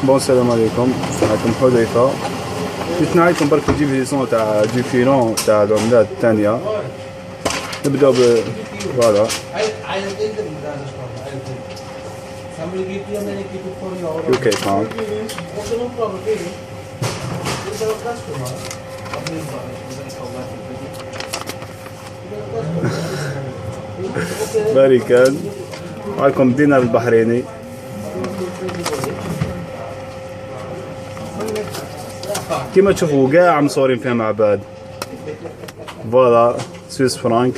بون السلام عليكم، معكم حذيفة. جيت نعيكم برك تجيب ليسون تاع ديفيرون تاع العملات الثانية. نبداو ب فوالا UK pound. باريكان. معكم دينار البحريني. كيما تشوفوا كاع مصورين فيها مع بعض. فوالا سويس فرانك،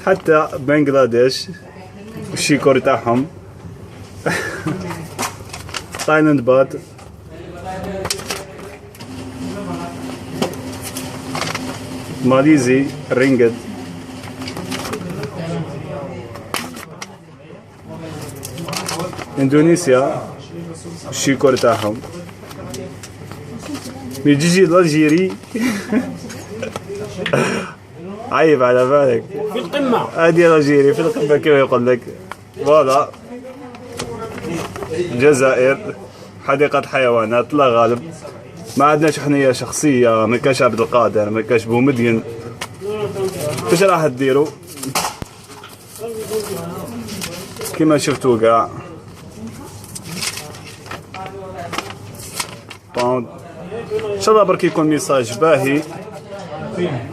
حتى بنغلاديش الشيكور تاعهم. تايلاند بات، ماليزي رينجت، اندونيسيا الشيكور تاعهم. مي تجي الجيري عيب على بالك، في القمة هادي الجيري في القمة كيما يقول لك. فوالا الجزائر حديقة حيوانات لا غالب. ما عندناش حنية شخصية، ما كاش عبد القادر، ما كاش بومدين. واش راح ديروا؟ كيما شفتوا كاع باوند. ان شاء الله برك يكون ميساج باهي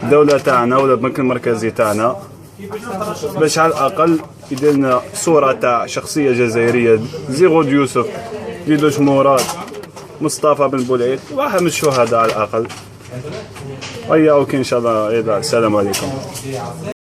الدولة تاعنا ولا البنك المركزي تاعنا، باش على الاقل يدير لنا صورة تاع شخصية جزائرية زيغود يوسف، ديدوش مراد، مصطفى بن بولعيد، واحد من الشهداء على الاقل. وياك ان شاء الله. السلام عليكم.